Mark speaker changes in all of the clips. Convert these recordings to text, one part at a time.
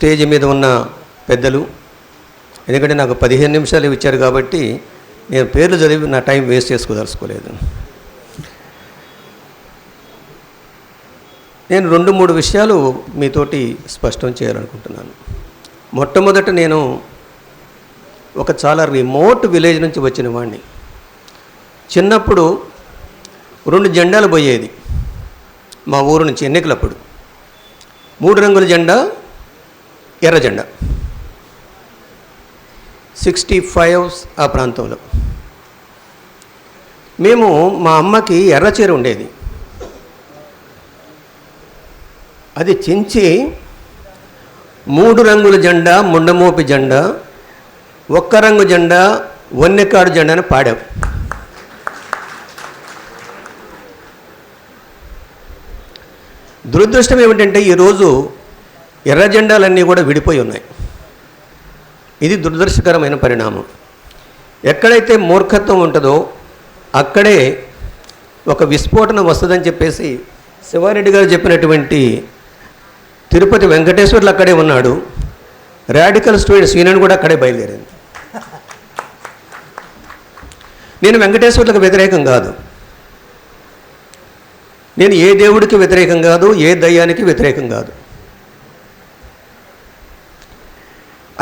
Speaker 1: Stage మీద ఉన్న పెద్దలు, ఎందుకంటే నాకు 15 నిమిషాలు ఇచ్చారు కాబట్టి నేను పేర్లు చదివి నా టైం వేస్ట్ చేసుకోదలుచుకోలేదు. నేను 2-3 విషయాలు మీతోటి స్పష్టం చేయాలనుకుంటున్నాను. మొట్టమొదట నేను ఒక చాలా రిమోట్ విలేజ్ నుంచి వచ్చిన వాడిని. చిన్నప్పుడు 2 జెండాలు పోయేది మా ఊరు నుంచి ఎన్నికలప్పుడు. 3 రంగుల జెండా, ఎర్ర జెండా. 65 ఆ ప్రాంతంలో. మేము మా అమ్మకి ఎర్ర చీర ఉండేది, అది చించి 3 రంగుల జెండా ముండమోపి జెండా, 1 రంగు జెండా వన్నెకాడు జెండా అని పాడాం. దురదృష్టం ఏమిటంటే ఈరోజు ఎర్ర జెండాలన్నీ కూడా విడిపోయి ఉన్నాయి. ఇది దురదృష్టకరమైన పరిణామం. ఎక్కడైతే మూర్ఖత్వం ఉంటుందో అక్కడే ఒక విస్ఫోటనం వస్తుందని చెప్పేసి శివారెడ్డి గారు చెప్పినటువంటి తిరుపతి వెంకటేశ్వర్లు అక్కడే ఉన్నాడు. రాడికల్ స్టూడెంట్స్ యూనియన్ కూడా అక్కడే బయలుదేరింది. నేను వెంకటేశ్వర్లకు వ్యతిరేకం కాదు, నేను ఏ దేవుడికి వ్యతిరేకం కాదు, ఏ దయ్యానికి వ్యతిరేకం కాదు.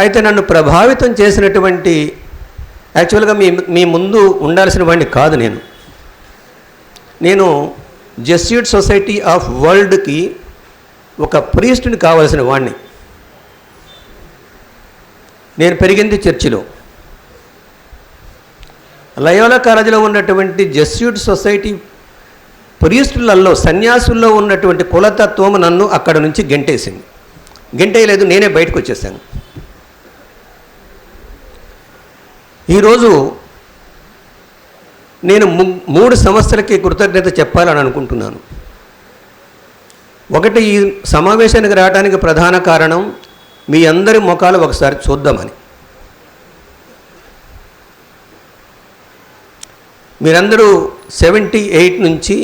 Speaker 1: అయితే నన్ను ప్రభావితం చేసినటువంటి, యాక్చువల్గా మీ ముందు ఉండాల్సిన వాడిని కాదు నేను జెస్యూట్ సొసైటీ ఆఫ్ వరల్డ్కి ఒక ప్రీస్ట్ని కావాల్సిన వాడిని. నేను పెరిగింది చర్చిలో. లయోలా కాలేజీలో ఉన్నటువంటి జెస్యూట్ సొసైటీ ప్రీస్టులలో, సన్యాసుల్లో ఉన్నటువంటి కులతత్వం నన్ను అక్కడ నుంచి గెంటేసింది. గెంటేయలేదు, నేనే బయటకు వచ్చేసాను. ఈరోజు నేను 3 సంవత్సరాలకి కృతజ్ఞత చెప్పాలని అనుకుంటున్నాను. ఒకటి, ఈ సమావేశానికి రావడానికి ప్రధాన కారణం మీ అందరి ముఖాలు ఒకసారి చూద్దామని. మీరందరూ 78 నుంచి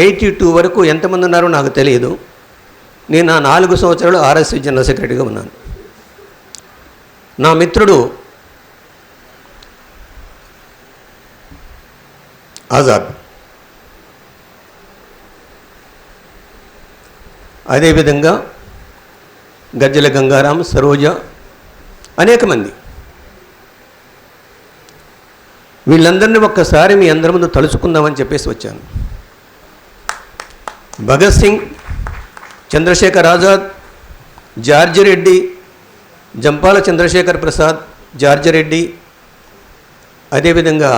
Speaker 1: 82 వరకు ఎంతమంది ఉన్నారో నాకు తెలియదు. నేను నా 4 సంవత్సరాలు ఆర్ఎస్సీ జనరల్ సెక్రటరీగా ఉన్నాను. నా మిత్రుడు ఆజాద్, అదేవిధంగా గజ్జల గంగారాం, సరోజ, అనేక మంది. వీళ్ళందరినీ ఒక్కసారి మీ అందరి ముందు తలుచుకుందామని చెప్పేసి వచ్చాను. భగత్ సింగ్, చంద్రశేఖర్ ఆజాద్, జార్జి రెడ్డి, జంపాల చంద్రశేఖర్ ప్రసాద్, జార్జి రెడ్డి, అదేవిధంగా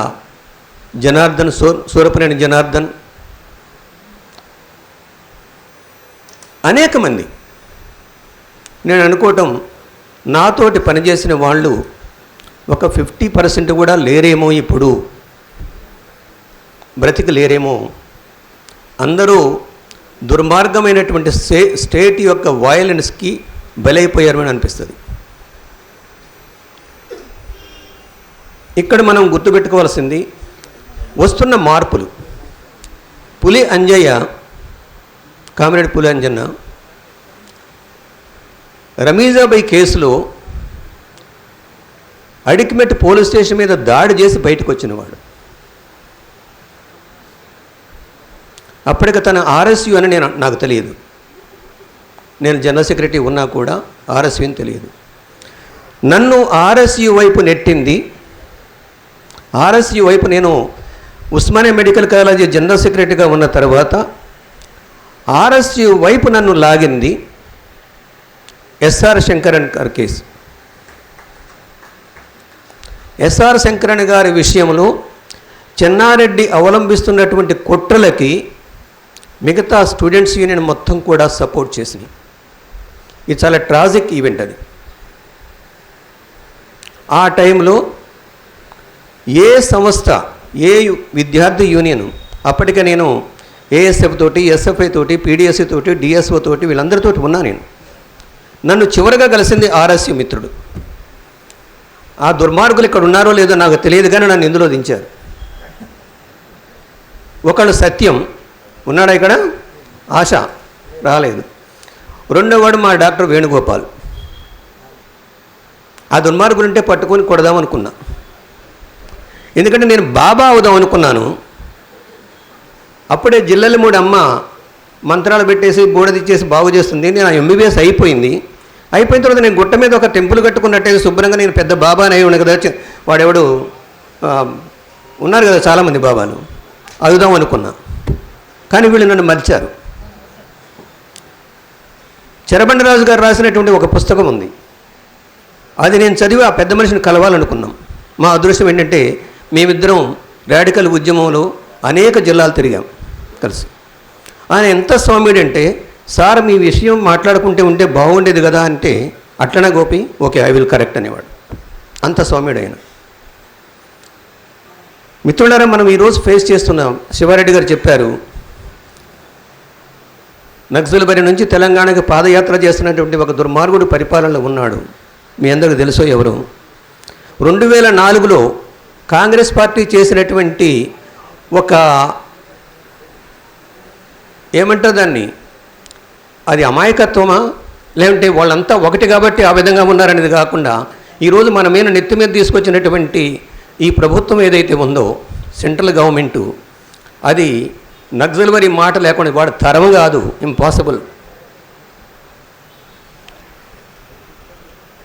Speaker 1: జనార్దన్, సూరపనేని జనార్దన్, అనేక మంది. నేను అనుకోవటం నాతోటి పనిచేసిన వాళ్ళు ఒక 50% కూడా లేరేమో, ఇప్పుడు బ్రతికి లేరేమో. అందరూ దుర్మార్గమైనటువంటి స్టేట్ యొక్క వయలెన్స్కి బలైపోయారని అనిపిస్తుంది. ఇక్కడ మనం గుర్తుపెట్టుకోవాల్సింది వస్తున్న మార్పులు. పులి అంజయ్య, కామిరెడ్డి పులి అంజన్న రమీజాబాయి కేసులో అడికిమెట్ పోలీస్ స్టేషన్ మీద దాడి చేసి బయటకు వచ్చినవాడు. అప్పటికి తన ఆర్ఎస్యు అని నాకు తెలియదు. నేను జనరల్ సెక్రటరీ ఉన్నా కూడా ఆర్ఎస్యు అని తెలియదు. నన్ను ఆర్ఎస్యు వైపు నెట్టింది. ఆర్ఎస్యు వైపు నేను ఉస్మానియా మెడికల్ కాలేజీ జనరల్ సెక్రటరీగా ఉన్న తర్వాత ఆర్ఎస్యు వైపు నన్ను లాగింది ఎస్ఆర్ శంకరన్ గారి కేసు. ఎస్ఆర్ శంకరన్ గారి విషయంలో చెన్నారెడ్డి అవలంబిస్తున్నటువంటి కుట్రలకి మిగతా స్టూడెంట్స్ యూనియన్ మొత్తం కూడా సపోర్ట్ చేసింది. ఇది చాలా ట్రాజిక్ ఈవెంట్. అది ఆ టైంలో ఏ సంస్థ, ఏ విద్యార్థి యూనియన్, అప్పటికే నేను ఏఎస్ఎఫ్ తోటి, ఎస్ఎఫ్ఐ తోటి, పీడిఎస్సి తోటి, డిఎస్ఓ తోటి, వీళ్ళందరితోటి ఉన్నా నేను. నన్ను చివరిగా కలిసింది ఆర్ఎస్యు మిత్రుడు. ఆ దుర్మార్గులు ఇక్కడ ఉన్నారో లేదో నాకు తెలియదు, కానీ నన్ను ఇందులో దించారు. ఒకళ్ళు సత్యం ఉన్నాడా ఇక్కడ, ఆశ రాలేదు. రెండోవాడు మా డాక్టర్ వేణుగోపాల్. ఆ దుర్మార్గులుంటే పట్టుకొని కొడదామనుకున్నా. ఎందుకంటే నేను బాబా అవుదాం అనుకున్నాను. అప్పుడే జిల్లెలమూడి అమ్మ మంత్రాలు పెట్టేసి బూడదిచ్చేసి బాగు చేస్తుంది. నేను ఎంబీబీఎస్ అయిపోయింది. అయిపోయిన తర్వాత నేను గుట్ట మీద ఒక టెంపుల్ కట్టుకున్నట్టే శుభ్రంగా నేను పెద్ద బాబా అని ఉన్నాను కదా, వాడెవడు ఉన్నారు కదా చాలామంది బాబాలు, అవుదాం అనుకున్నా. కానీ వీళ్ళు నన్ను మర్చారు. చెరబండరాజు గారు రాసినటువంటి ఒక పుస్తకం ఉంది, అది నేను చదివి ఆ పెద్ద మనిషిని కలవాలనుకున్నాం. మా అదృష్టం ఏంటంటే మేమిద్దరం రాడికల్ ఉద్యమంలో అనేక జిల్లాలు తిరిగాం కలిసి. ఆయన ఎంత స్వామిడంటే, సార్ మీ విషయం మాట్లాడుకుంటే ఉంటే బాగుండేది కదా అంటే, అట్లనే Gopi, okay I will correct అనేవాడు. అంత స్వామిడు ఆయన. మిత్రులారా, మనం ఈరోజు ఫేస్ చేస్తున్నాం. శివారెడ్డి గారు చెప్పారు, నక్సల్బరి నుంచి తెలంగాణకి పాదయాత్ర చేస్తున్నటువంటి ఒక దుర్మార్గుడు పరిపాలనలో ఉన్నాడు. మీ అందరికీ తెలుసో ఎవరు? 2004లో కాంగ్రెస్ పార్టీ చేసినటువంటి ఒక ఏమంటారు దాన్ని, అది అమాయకత్వమా లేదంటే వాళ్ళంతా ఒకటి కాబట్టి ఆ విధంగా ఉన్నారనేది కాకుండా, ఈరోజు మన మీద నెత్తి మీద తీసుకొచ్చినటువంటి ఈ ప్రభుత్వం ఏదైతే ఉందో సెంట్రల్ గవర్నమెంటు, అది నక్సల్బరి మాట లేకుండా వాడు తరం కాదు, ఇంపాసిబుల్.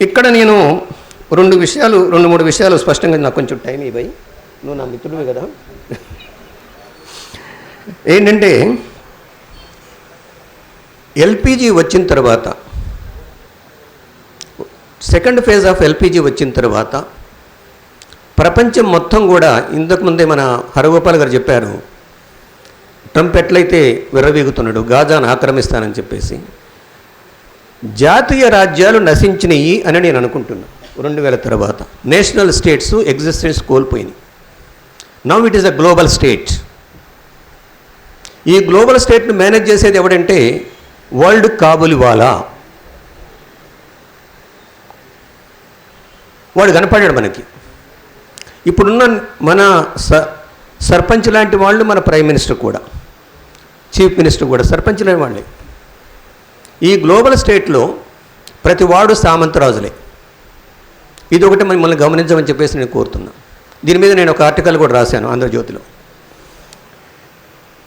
Speaker 1: ఇక్కడ నేను 2-3 విషయాలు స్పష్టంగా, నాకు కొంచెం టైం ఇవ్వయి, నువ్వు నా మిత్రుడివి కదా. ఏంటంటే ఎల్పిజి వచ్చిన తర్వాత, సెకండ్ ఫేజ్ ఆఫ్ ఎల్పిజి వచ్చిన తర్వాత ప్రపంచం మొత్తం కూడా, ఇంతకుముందే మన హరగోపాల్ గారు చెప్పారు, ట్రంప్ ఎట్లయితే విర్రవీగుతున్నాడు గాజాను ఆక్రమిస్తానని చెప్పేసి, జాతీయ రాజ్యాలు నశించినయి అని నేను అనుకుంటున్నాను. 2000 తర్వాత నేషనల్ స్టేట్స్ ఎగ్జిస్టెన్స్ కోల్పోయినాయి. Now it is a global state. ఈ గ్లోబల్ స్టేట్ను మేనేజ్ చేసేది ఎవడంటే వరల్డ్ కాబూలివాలా. వాడు కనపడాడు మనకి. ఇప్పుడున్న మన సర్పంచ్ లాంటి వాళ్ళు మన ప్రైమ్ మినిస్టర్ కూడా, చీఫ్ మినిస్టర్ కూడా సర్పంచ్ లాంటి వాళ్ళే. ఈ గ్లోబల్ స్టేట్లో ప్రతి వాడు సామంతరాజులే. ఇది ఒకటి మిమ్మల్ని గమనించమని చెప్పేసి నేను కోరుతున్నా. దీని మీద నేను ఒక ఆర్టికల్ కూడా రాశాను ఆంధ్రజ్యోతిలో.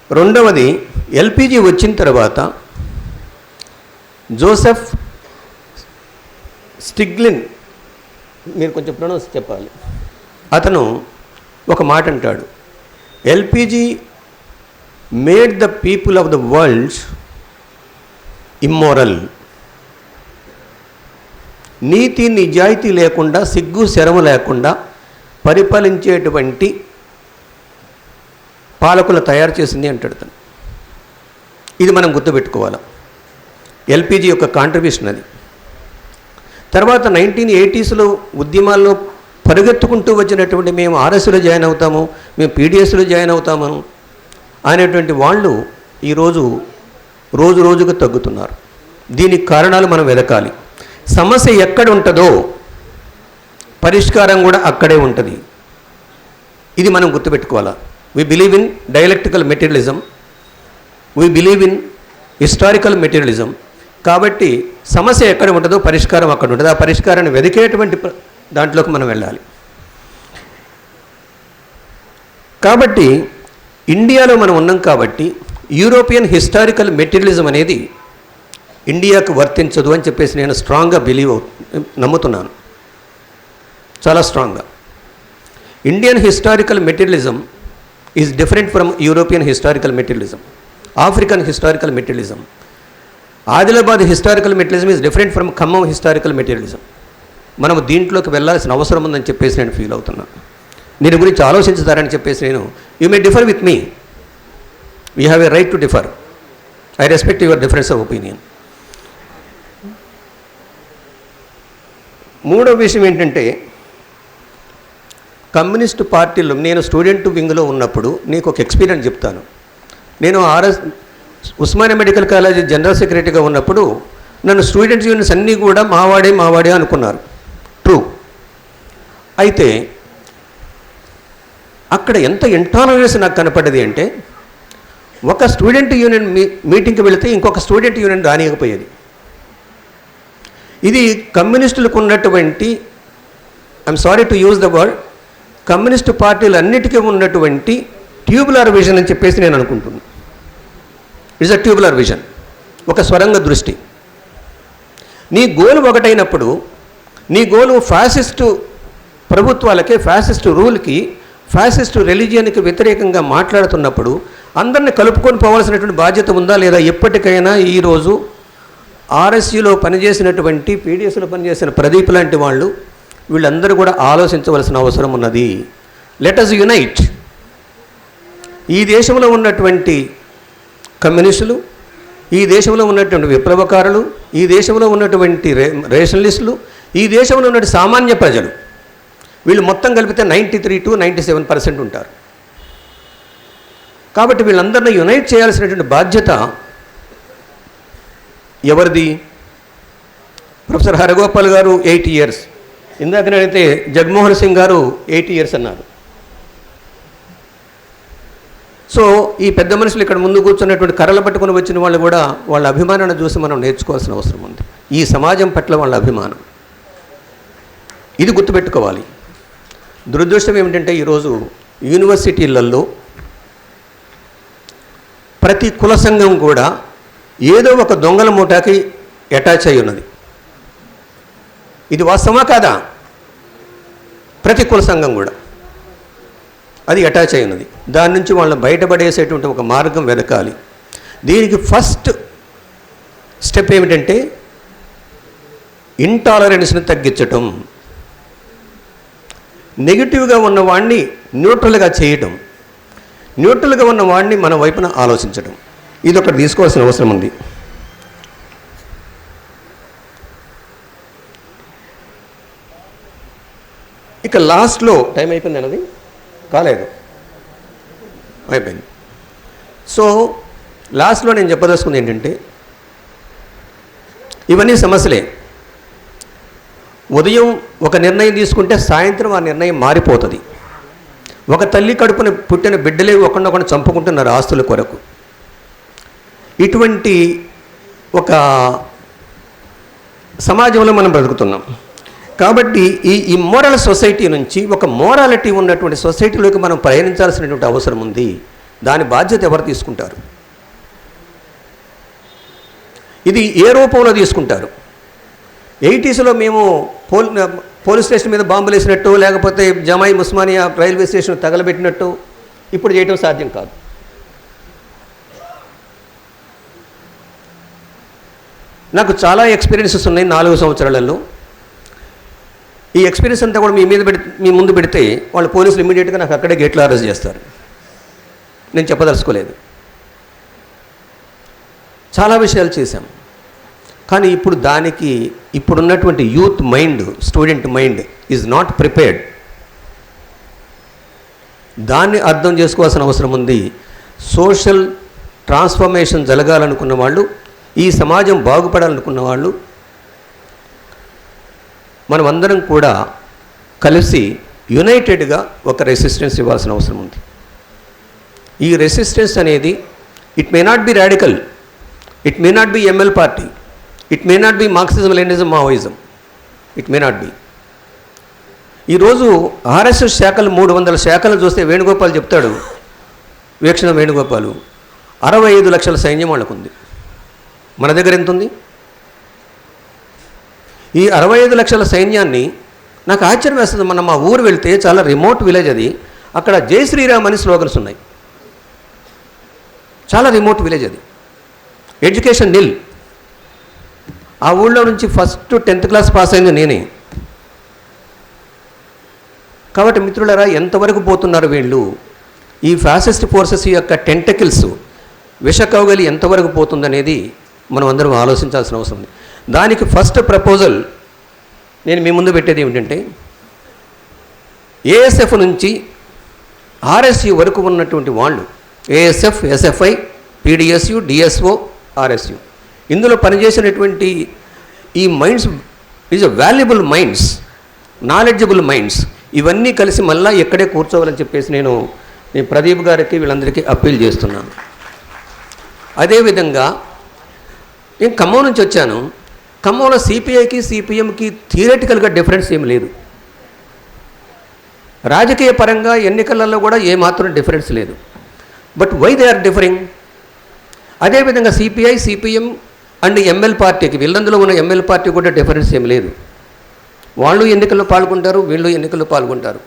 Speaker 1: రెండవది, ఎల్పిజి వచ్చిన తర్వాత జోసెఫ్ స్టిగ్లిన్, మీరు కొంచెం ప్రొనౌన్స్ చెప్పాలి, అతను ఒక మాట అంటాడు, LPG made the people of the world immoral. నీతి నిజాయితీ లేకుండా, సిగ్గు శరము లేకుండా పరిపాలించేటువంటి పాలకులు తయారు చేసింది అంటాడు తను. ఇది మనం గుర్తుపెట్టుకోవాలి. ఎల్పిజి యొక్క కాంట్రిబ్యూషన్ అది. తర్వాత 1980sలో ఉద్యమాల్లో పరిగెత్తుకుంటూ వచ్చినటువంటి మేము ఆర్ఎస్లో జాయిన్ అవుతాము, మేము పీడిఎస్లో జాయిన్ అవుతాము అనేటువంటి వాళ్ళు ఈరోజు రోజు రోజుకు తగ్గుతున్నారు. దీనికి కారణాలు మనం వెతకాలి. సమస్య ఎక్కడ ఉంటుందో పరిష్కారం కూడా అక్కడే ఉంటుంది. ఇది మనం గుర్తుపెట్టుకోవాలా. We believe in dialectical materialism, we believe in historical materialism. కాబట్టి సమస్య ఎక్కడ ఉంటుందో పరిష్కారం అక్కడ ఉంటుంది. ఆ పరిష్కారాన్ని వెతికేటువంటి దాంట్లోకి మనం వెళ్ళాలి. కాబట్టి ఇండియాలో మనం ఉన్నాం కాబట్టి యూరోపియన్ హిస్టారికల్ మెటీరియలిజం అనేది ఇండియాకు వర్తించదు అని చెప్పేసి నేను స్ట్రాంగ్గా నమ్ముతున్నాను, చాలా స్ట్రాంగ్గా. Indian historical materialism is different from European historical materialism, African historical materialism. Adilabad historical materialism is different from Khammam historical materialism. మనం దీంట్లోకి వెళ్ళాల్సిన అవసరం ఉందని చెప్పేసి నేను ఫీల్ అవుతున్నాను. దీని గురించి ఆలోచించుతారని చెప్పేసి నేను, you may differ with me, we have a right to differ, I respect your difference of opinion. మూడో విషయం ఏంటంటే, కమ్యూనిస్ట్ పార్టీలో నేను స్టూడెంట్ వింగ్లో ఉన్నప్పుడు నీకు ఒక ఎక్స్పీరియన్స్ చెప్తాను. నేను ఉస్మానియా మెడికల్ కాలేజీ జనరల్ సెక్రటరీగా ఉన్నప్పుడు నన్ను స్టూడెంట్స్ యూనియన్స్ అన్నీ కూడా మావాడే అనుకున్నారు. ట్రూ. అయితే అక్కడ ఎంత ఇంటాలరెన్స్ నాకు కనపడ్డది అంటే, ఒక స్టూడెంట్ యూనియన్ మీటింగ్కి వెళితే ఇంకొక స్టూడెంట్ యూనియన్ రానియకపోయేది. ఇది కమ్యూనిస్టులకు ఉన్నటువంటి I'm sorry to use the word, communist పార్టీలు అన్నిటికీ ఉన్నటువంటి ట్యూబులర్ విజన్ అని చెప్పేసి నేను అనుకుంటున్నాను. ఇట్స్ అ ట్యూబులర్ విజన్, ఒక స్వరంగ దృష్టి. నీ గోలు ఒకటైనప్పుడు, నీ గోలు ఫ్యాసిస్టు ప్రభుత్వాలకి, ఫ్యాసిస్టు రూల్కి, ఫ్యాసిస్టు రిలీజియన్కి వ్యతిరేకంగా మాట్లాడుతున్నప్పుడు అందరిని కలుపుకొని పోవాల్సినటువంటి బాధ్యత ఉందా లేదా? ఎప్పటికైనా ఈరోజు ఆర్ఎస్యూలో పనిచేసినటువంటి, పీడిఎస్లో పనిచేసిన ప్రదీప్ లాంటి వాళ్ళు, వీళ్ళందరూ కూడా ఆలోచించవలసిన అవసరం ఉన్నది. Let us unite. ఈ దేశంలో ఉన్నటువంటి కమ్యూనిస్టులు, ఈ దేశంలో ఉన్నటువంటి విప్లవకారులు, ఈ దేశంలో ఉన్నటువంటి రేషనలిస్టులు, ఈ దేశంలో ఉన్నటువంటి సామాన్య ప్రజలు, వీళ్ళు మొత్తం కలిపితే 93 to 97% ఉంటారు. కాబట్టి వీళ్ళందరినీ యునైట్ చేయాల్సినటువంటి బాధ్యత ఎవరిది? ప్రొఫెసర్ హరగోపాల్ గారు 8 years, ఇందాకనైతే జగన్మోహన్ సింగ్ గారు 8 years అన్నారు. సో ఈ పెద్ద మనుషులు ఇక్కడ ముందు కూర్చున్నటువంటి కర్రలు పట్టుకుని వచ్చిన వాళ్ళు కూడా వాళ్ళ అభిమానాన్ని చూసి మనం నేర్చుకోవాల్సిన అవసరం ఉంది. ఈ సమాజం పట్ల వాళ్ళ అభిమానం, ఇది గుర్తుపెట్టుకోవాలి. దురదృష్టం ఏమిటంటే ఈరోజు యూనివర్సిటీలలో ప్రతి కుల సంఘం కూడా ఏదో ఒక దొంగల మూటకి అటాచ్ అయి ఉన్నది. ఇది వాస్తవమా కాదా? ప్రతి కుల సంఘం కూడా అది అటాచ్ అయి ఉన్నది. దాని నుంచి వాళ్ళని బయటపడేసేటువంటి ఒక మార్గం వెతకాలి. దీనికి ఫస్ట్ స్టెప్ ఏమిటంటే ఇంటాలరెన్స్ని తగ్గించటం, నెగిటివ్గా ఉన్నవాడిని న్యూట్రల్గా చేయటం, న్యూట్రల్గా ఉన్నవాడిని మన వైపున ఆలోచించడం, ఇది ఒకటి తీసుకోవాల్సిన అవసరం ఉంది. ఇక లాస్ట్లో టైం అయిపోయింది అన్నది కాలేదు, అయిపోయింది. సో లాస్ట్లో నేను చెప్పదలుచుకుంది ఏంటంటే, ఇవన్నీ సమస్యలే. ఉదయం ఒక నిర్ణయం తీసుకుంటే సాయంత్రం ఆ నిర్ణయం మారిపోతుంది. ఒక తల్లి కడుపున పుట్టిన బిడ్డలే ఒకరినొకరిని చంపుకుంటున్నారు ఆస్తుల కొరకు. ఇటువంటి ఒక సమాజంలో మనం బ్రతుకుతున్నాం. కాబట్టి ఈ ఇమ్మోరల్ సొసైటీ నుంచి ఒక మోరాలిటీ ఉన్నటువంటి సొసైటీలోకి మనం ప్రయాణించాల్సినటువంటి అవసరం ఉంది. దాని బాధ్యత ఎవరు తీసుకుంటారు? ఇది ఏ రూపంలో తీసుకుంటారు? 80sలో మేము పోలీస్ స్టేషన్ మీద బాంబులు వేసినట్టు, లేకపోతే జమాయి ఉస్మానియా రైల్వే స్టేషన్ తగలబెట్టినట్టు ఇప్పుడు చేయటం సాధ్యం కాదు. నాకు చాలా ఎక్స్పీరియన్సెస్ ఉన్నాయి 4 సంవత్సరాలలో. ఈ ఎక్స్పీరియన్స్ అంతా కూడా మీ ముందు పెడితే వాళ్ళు పోలీసులు ఇమ్మీడియట్గా నాకు అక్కడే గేట్లో అరెస్ట్ చేస్తారు. నేను చెప్పదలుచుకోలేదు. చాలా విషయాలు చేశాం. కానీ ఇప్పుడు దానికి ఇప్పుడున్నటువంటి youth mind, student mind is not prepared. దాన్ని అర్థం చేసుకోవాల్సిన అవసరం ఉంది. సోషల్ ట్రాన్స్ఫర్మేషన్ జరగాలనుకున్న వాళ్ళు, ఈ సమాజం బాగుపడాలనుకున్న వాళ్ళు, మనమందరం కూడా కలిసి యునైటెడ్గా ఒక రెసిస్టెన్స్ ఇవ్వాల్సిన అవసరం ఉంది. ఈ రెసిస్టెన్స్ అనేది it may not be radical, it may not be ML party, it may not be Marxism, Leninism, Maoism, it may not be. ఈరోజు ఆర్ఎస్ఎస్ శాఖలు 300 శాఖలు చూస్తే వేణుగోపాల్ చెప్తాడు, వీక్షణ వేణుగోపాలు, 65 లక్షల సైన్యం వాళ్ళకు ఉంది. మన దగ్గర ఎంత ఉంది? ఈ 65 లక్షల సైన్యాన్ని నాకు ఆశ్చర్యం వేస్తుంది. మన మా ఊరు వెళ్తే చాలా రిమోట్ విలేజ్ అది, అక్కడ జై శ్రీరామ్ అని స్లోగన్స్ ఉన్నాయి. చాలా రిమోట్ విలేజ్ అది, ఎడ్యుకేషన్ నిల్. ఆ ఊళ్ళో నుంచి ఫస్ట్ 10th క్లాస్ పాస్ అయింది నేనే. కాబట్టి మిత్రులారా, ఎంతవరకు పోతున్నారు వీళ్ళు? ఈ ఫ్యాసిస్ట్ ఫోర్సెస్ యొక్క టెంటకిల్స్, విషకౌగలి ఎంతవరకు పోతుందనేది మనం అందరం ఆలోచించాల్సిన అవసరం ఉంది. దానికి ఫస్ట్ ప్రపోజల్ నేను మీ ముందు పెట్టేది ఏమిటంటే, ఏఎస్ఎఫ్ నుంచి ఆర్ఎస్యు వరకు ఉన్నటువంటి వాళ్ళు, ASF, SFI, PDSU, DSO, RSU, ఇందులో పనిచేసినటువంటి ఈ minds is a valuable minds, knowledgeable minds, ఇవన్నీ కలిసి మళ్ళీ ఎక్కడే కూర్చోవాలని చెప్పేసి నేను ప్రదీప్ గారికి వీళ్ళందరికీ అప్పీల్ చేస్తున్నాను. అదేవిధంగా నేను ఖమ్మం నుంచి వచ్చాను. ఖమ్మంలో సిపిఐకి సిపిఎంకి థియరిటికల్గా డిఫరెన్స్ ఏం లేదు. రాజకీయ పరంగా ఎన్నికలలో కూడా ఏమాత్రం డిఫరెన్స్ లేదు. But why they are differing? అదేవిధంగా సిపిఐ, సిపిఎం అండ్ ఎంఎల్ పార్టీకి, వీళ్ళందులో ఉన్న ఎంఎల్ పార్టీ కూడా డిఫరెన్స్ ఏం లేదు. వాళ్ళు ఎన్నికల్లో పాల్గొంటారు, వీళ్ళు ఎన్నికల్లో పాల్గొంటారు.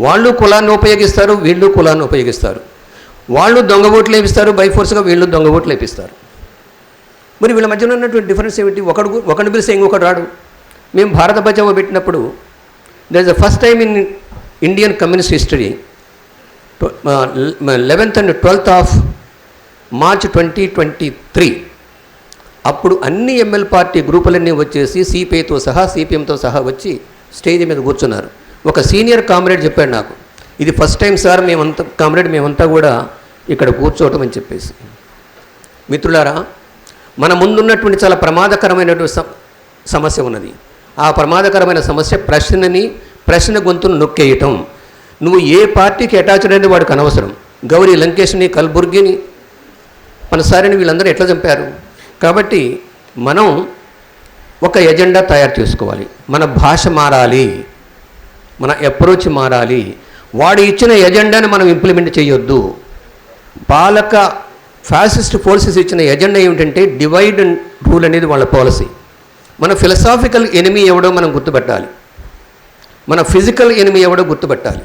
Speaker 1: వాళ్ళు కులాన్ని ఉపయోగిస్తారు, వీళ్ళు కులాన్ని ఉపయోగిస్తారు. వాళ్ళు దొంగ ఓట్లు వేపిస్తారు, బైఫోర్స్గా వీళ్ళు దొంగ ఓట్లు వేపిస్తారు. మరి వీళ్ళ మధ్యన ఉన్నటువంటి డిఫరెన్స్ ఏమిటి? ఒకడు పిలిస్తే ఇంకొకటి రాడు. మేము భారత బచావో పెట్టినప్పుడు there is the first time in Indian communist history 11th and 12th of March 2023 అప్పుడు అన్ని ఎంఎల్ పార్టీ గ్రూపులన్నీ వచ్చేసి సిపిఐతో సహా, సిపిఎంతో సహా వచ్చి స్టేజ్ మీద కూర్చున్నారు. ఒక సీనియర్ కామ్రేడ్ చెప్పాడు నాకు, ఇది ఫస్ట్ టైం సార్ మేమంతా కూడా ఇక్కడ కూర్చోవటం అని చెప్పేసి. మిత్రులారా, మన ముందున్నటువంటి చాలా ప్రమాదకరమైనటువంటి సమస్య ఉన్నది. ఆ ప్రమాదకరమైన సమస్య ప్రశ్న గొంతును నొక్కేయటం. నువ్వు ఏ పార్టీకి అటాచ్డ్ అనేది వాడికి అనవసరం. గౌరీ లంకేష్ని, కల్బుర్గిని, పనసారిని వీళ్ళందరూ ఎట్లా చంపారు? కాబట్టి మనం ఒక ఎజెండా తయారు చేసుకోవాలి. మన భాష మారాలి, మన అప్రోచ్ మారాలి. వాడు ఇచ్చిన ఎజెండాని మనం ఇంప్లిమెంట్ చేయొద్దు. ఫ్యాసిస్ట్ ఫోర్సెస్ ఇచ్చిన ఎజెండా ఏమిటంటే డివైడ్ అండ్ రూల్ అనేది వాళ్ళ పాలసీ. మన ఫిలసాఫికల్ ఎనిమీ ఎవడో మనం గుర్తుపెట్టాలి, మన ఫిజికల్ ఎనిమీ ఎవడో గుర్తుపెట్టాలి.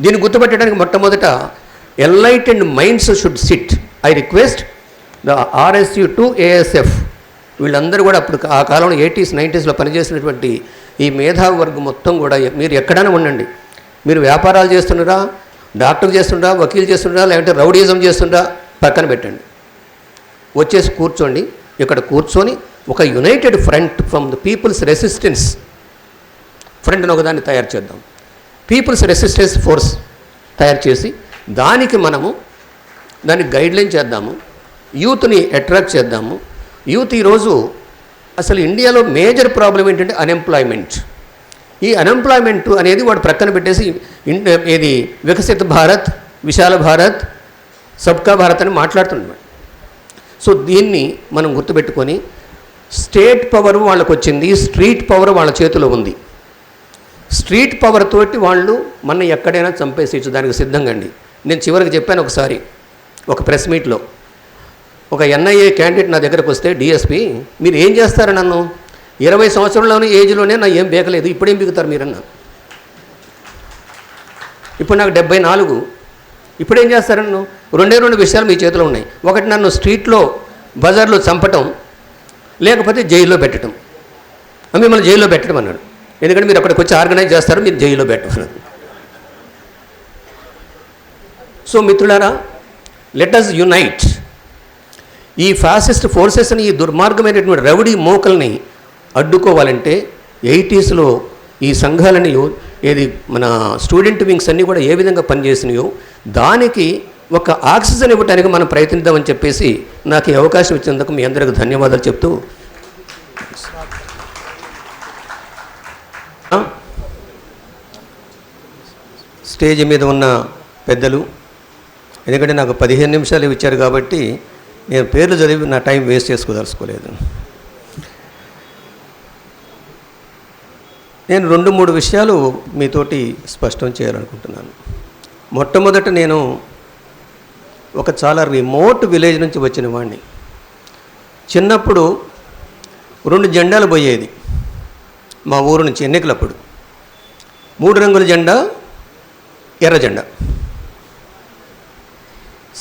Speaker 1: దీన్ని గుర్తుపెట్టడానికి మొట్టమొదట enlightened minds should SIT. I request the RSU to ASF వీళ్ళందరూ కూడా అప్పుడు ఆ కాలంలో 80s 90sలో పనిచేసినటువంటి ఈ మేధావి వర్గం మొత్తం కూడా, మీరు ఎక్కడైనా ఉండండి, మీరు వ్యాపారాలు చేస్తున్నారా, డాక్టర్ చేస్తుండ్రా, వకీల్ చేస్తుండ్రా, లేదంటే రౌడీజం చేస్తుండ్రా, పక్కన పెట్టండి, వచ్చేసి కూర్చోండి. ఇక్కడ కూర్చొని ఒక united front from the people's resistance ఫ్రంట్ని ఒకదాన్ని తయారు చేద్దాం. పీపుల్స్ రెసిస్టెన్స్ ఫోర్స్ తయారు చేసి దాన్ని గైడ్లైన్ చేద్దాము, యూత్ని అట్రాక్ట్ చేద్దాము. యూత్ ఈరోజు అసలు ఇండియాలో మేజర్ ప్రాబ్లం ఏంటంటే అన్ఎంప్లాయ్మెంట్. ఈ అన్ఎంప్లాయ్మెంట్ అనేది వాడు ప్రక్కన పెట్టేసి ఏది వికసిత భారత్, విశాల భారత్, సబ్కా భారత్ అని మాట్లాడుతున్నాడు. సో దీన్ని మనం గుర్తుపెట్టుకొని, స్టేట్ పవర్ వాళ్ళకు వచ్చింది, స్ట్రీట్ పవర్ వాళ్ళ చేతిలో ఉంది. స్ట్రీట్ పవర్ తోటి వాళ్ళు మన ఎక్కడైనా చంపేసేయచ్చు, దానికి సిద్ధంగా అండి. నేను చివరికి చెప్పాను ఒకసారి ఒక ప్రెస్ మీట్లో, ఒక NIA క్యాండిడేట్ నా దగ్గరకు వస్తే, DSP మీరు ఏం చేస్తారు నన్ను, 20 సంవత్సరంలోనే ఏజ్లోనే నా ఏం బేకలేదు, ఇప్పుడేం బిగుతారు మీరన్నా, ఇప్పుడు నాకు 74, ఇప్పుడేం చేస్తారు నన్ను? రెండు విషయాలు మీ చేతిలో ఉన్నాయి. ఒకటి నన్ను స్ట్రీట్లో బజార్లో చంపటం, లేకపోతే జైల్లో పెట్టడం. మిమ్మల్ని జైల్లో పెట్టడం అన్నాడు. ఎందుకంటే మీరు అక్కడికి వచ్చి ఆర్గనైజ్ చేస్తారు, మీరు జైల్లో పెట్టమన్నారు. సో మిత్రులారా, లెట్ అస్ యునైట్. ఈ ఫ్యాసిస్ట్ ఫోర్సెస్ని, ఈ దుర్మార్గమైనటువంటి రౌడీ మోకల్ని అడ్డుకోవాలంటే 80sలో ఈ సంఘాలని ఏది మన స్టూడెంట్ వింగ్స్ అన్నీ కూడా ఏ విధంగా పనిచేసినాయో దానికి ఒక ఆక్సిజన్ ఇవ్వడానికి మనం ప్రయత్నిద్దామని చెప్పేసి నాకు ఈ అవకాశం ఇచ్చినందుకు మీ అందరికీ ధన్యవాదాలు చెప్తూ, స్టేజ్ మీద ఉన్న పెద్దలు, ఎందుకంటే నాకు 15 నిమిషాలు ఇచ్చారు కాబట్టి నేను పేర్లు చదివి నా టైం వేస్ట్ చేసుకోదలుచుకోలేదు. నేను 2-3 విషయాలు మీతోటి స్పష్టం చేయాలనుకుంటున్నాను. మొట్టమొదట, నేను ఒక చాలా రిమోట్ విలేజ్ నుంచి వచ్చిన వాడిని. చిన్నప్పుడు 2 జెండాలు పోయేది మా ఊరు నుంచి ఎన్నికలప్పుడు. 3 రంగుల జెండా, ఎర్ర జెండా.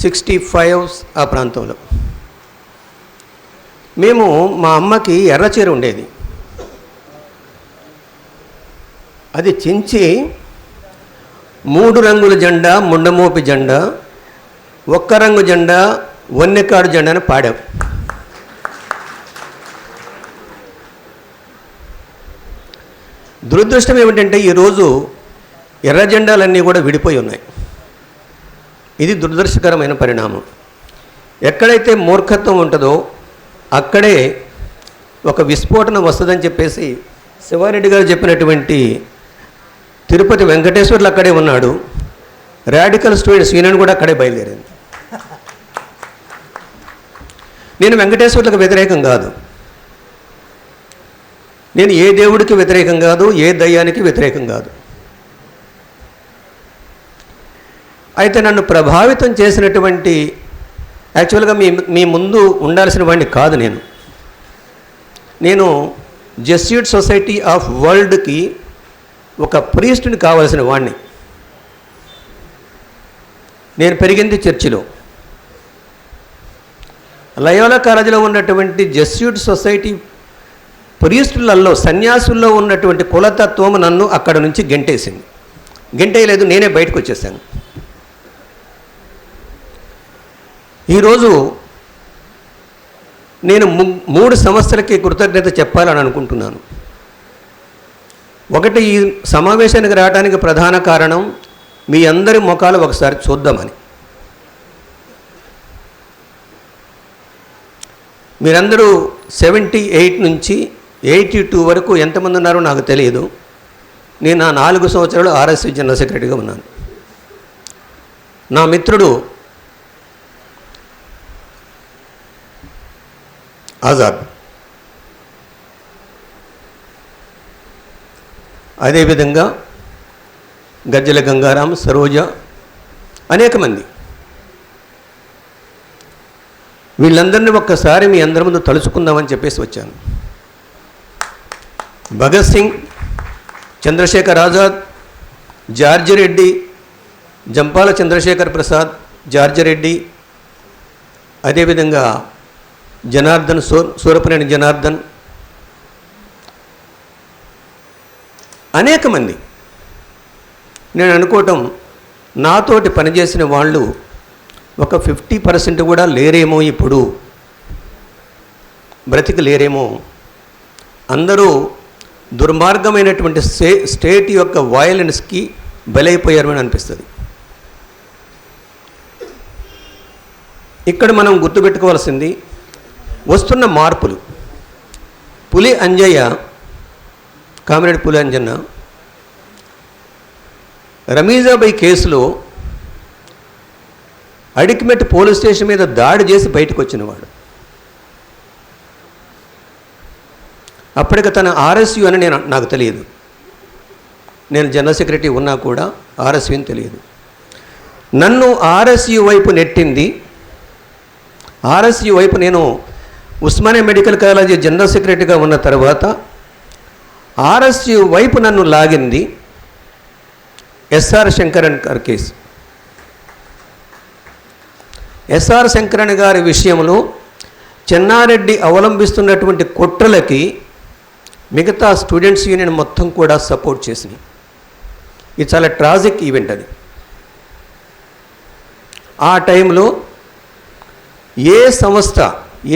Speaker 1: 65 ఆ ప్రాంతంలో. మేము, మా అమ్మకి ఎర్ర చీర ఉండేది, అది చించి 3 రంగుల జెండా, ముండమోపి జెండా, 1 రంగు జెండా, వన్నెకాడు జెండా అని పాడాం. దురదృష్టం ఏమిటంటే ఈరోజు ఎర్ర జెండాలన్నీ కూడా విడిపోయి ఉన్నాయి. ఇది దురదృష్టకరమైన పరిణామం. ఎక్కడైతే మూర్ఖత్వం ఉంటుందో అక్కడే ఒక విస్ఫోటనం వస్తుందని చెప్పేసి శివారెడ్డి గారు చెప్పినటువంటి తిరుపతి వెంకటేశ్వర్లు అక్కడే ఉన్నాడు. రాడికల్ స్టూడెంట్స్ యూనియన్ కూడా అక్కడే బయలుదేరింది. నేను వెంకటేశ్వర్లకు వ్యతిరేకం కాదు, నేను ఏ దేవుడికి వ్యతిరేకం కాదు, ఏ దయ్యానికి వ్యతిరేకం కాదు. అయితే నన్ను ప్రభావితం చేసినటువంటి, యాక్చువల్గా మీ ముందు ఉండాల్సిన వాడిని కాదు నేను జెస్యూట్ సొసైటీ ఆఫ్ వరల్డ్కి ఒక ప్రీస్టుని కావాల్సిన వాడిని. నేను పెరిగింది చర్చిలో. లయోలా కాలేజీలో ఉన్నటువంటి జెస్యూట్ సొసైటీ ప్రీస్టులలో, సన్యాసుల్లో ఉన్నటువంటి కులతత్వం నన్ను అక్కడ నుంచి గెంటేసింది. గెంటేయలేదు, నేనే బయటకు వచ్చేసాను. ఈరోజు నేను 3 సమస్యలకి కృతజ్ఞత చెప్పాలని అనుకుంటున్నాను. ఒకటి, ఈ సమావేశానికి రావడానికి ప్రధాన కారణం మీ అందరి ముఖాలు ఒకసారి చూద్దామని. మీరందరూ 78 నుంచి 82 వరకు ఎంతమంది ఉన్నారో నాకు తెలియదు. నేను నా 4 సంవత్సరాలు ఆర్ఎస్సీ జనరల్ సెక్రటరీగా ఉన్నాను. నా మిత్రుడు ఆజాద్, అదేవిధంగా గజ్జల గంగారాం, సరోజ, అనేక మంది. వీళ్ళందరినీ ఒక్కసారి మీ అందరి ముందు తలుచుకుందామని చెప్పేసి వచ్చాను. భగత్ సింగ్, చంద్రశేఖర్ ఆజాద్, జార్జి రెడ్డి, జంపాల చంద్రశేఖర్ ప్రసాద్, జార్జి రెడ్డి, అదేవిధంగా జనార్దన్, సూరపనేని జనార్దన్, అనేక మంది. నేను అనుకోవటం, నాతోటి పనిచేసిన వాళ్ళు ఒక 50% కూడా లేరేమో, ఇప్పుడు బ్రతికి లేరేమో. అందరూ దుర్మార్గమైనటువంటి స్టేట్ యొక్క వయలెన్స్కి బలైపోయారు అని అనిపిస్తుంది. ఇక్కడ మనం గుర్తుపెట్టుకోవాల్సింది వస్తున్న మార్పులు. పులి అంజయ్య, కామిరెడ్డి పులి అంజన్న రమీజాబాయి కేసులో అడికిమెట్ పోలీస్ స్టేషన్ మీద దాడి చేసి బయటకు వచ్చినవాడు. అప్పటికి తన ఆర్ఎస్యు అని నాకు తెలియదు. నేను జనరల్ సెక్రటరీ ఉన్నా కూడా ఆర్ఎస్యు అని తెలియదు. నన్ను ఆర్ఎస్యు వైపు నెట్టింది. ఆర్ఎస్యు వైపు నేను ఉస్మానియా మెడికల్ కాలేజీ జనరల్ సెక్రటరీగా ఉన్న తర్వాత ఆర్ఎస్యు వైపు నన్ను లాగింది ఎస్ఆర్ శంకరన్ గారి కేసు. ఎస్ఆర్ శంకరన్ గారి విషయంలో చెన్నారెడ్డి అవలంబిస్తున్నటువంటి కుట్రలకి మిగతా స్టూడెంట్స్ యూనియన్ మొత్తం కూడా సపోర్ట్ చేసింది. ఇది చాలా ట్రాజిక్ ఈవెంట్. అది ఆ టైంలో ఏ సంస్థ,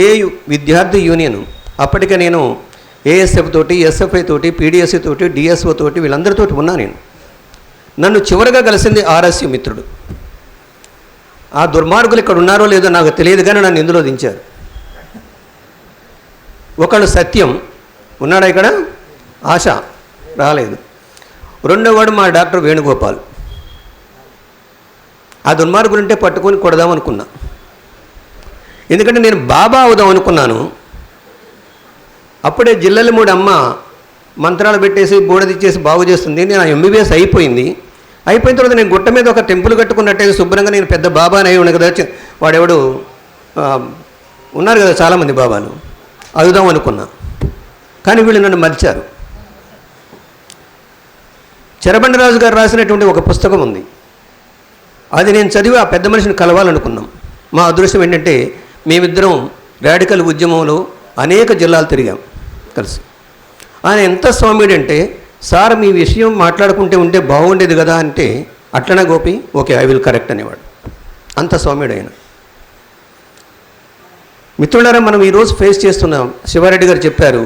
Speaker 1: ఏ విద్యార్థి యూనియన్, అప్పటికే నేను ఏఎస్ఎఫ్ తోటి, ఎస్ఎఫ్ఐ తోటి, పీడిఎస్సి తోటి, డిఎస్ఓ తోటి, వీళ్ళందరితోటి ఉన్నా. నన్ను చివరిగా కలిసింది ఆర్ఎస్యు మిత్రుడు. ఆ దుర్మార్గులు ఇక్కడ ఉన్నారో లేదో నాకు తెలియదు, కానీ నన్ను ఇందులో దించారు. ఒకళ్ళు సత్యం ఉన్నాడా ఇక్కడ, ఆశ రాలేదు. రెండోవాడు మా డాక్టర్ వేణుగోపాల్. ఆ దుర్మార్గులుంటే పట్టుకొని కొడదాం అనుకున్నా. ఎందుకంటే నేను బాబా అవుదాం అనుకున్నాను. అప్పుడే జిల్లెలమూడి అమ్మ మంత్రాలు పెట్టేసి బూడదిచ్చేసి బాగు చేస్తుంది. నేను ఎంబీబీఎస్ అయిపోయింది. అయిపోయిన తర్వాత నేను గుట్ట మీద ఒక టెంపుల్ కట్టుకున్నట్టయితే శుభ్రంగా నేను పెద్ద బాబాని అయి ఉన్నాను కదా. వాడెవడు ఉన్నారు కదా చాలామంది బాబాలు, అవుదాం అనుకున్నా. కానీ వీళ్ళు నన్ను మర్చారు. చెరబండరాజు గారు రాసినటువంటి ఒక పుస్తకం ఉంది. అది నేను చదివి ఆ పెద్ద మనిషిని కలవాలనుకున్నాం. మా అదృష్టం ఏంటంటే మేమిద్దరం రాడికల్ ఉద్యమంలో అనేక జిల్లాలు తిరిగాం కలిసి. ఆయన ఎంత స్వామిడు అంటే, సార్ మీ విషయం మాట్లాడుకుంటే ఉంటే బాగుండేది కదా అంటే, అట్లనే Gopi, okay I will correct అనేవాడు. అంత స్వామిడు ఆయన. మిత్రులారా, మనం ఈరోజు ఫేస్ చేస్తున్నాం. శివారెడ్డి గారు చెప్పారు,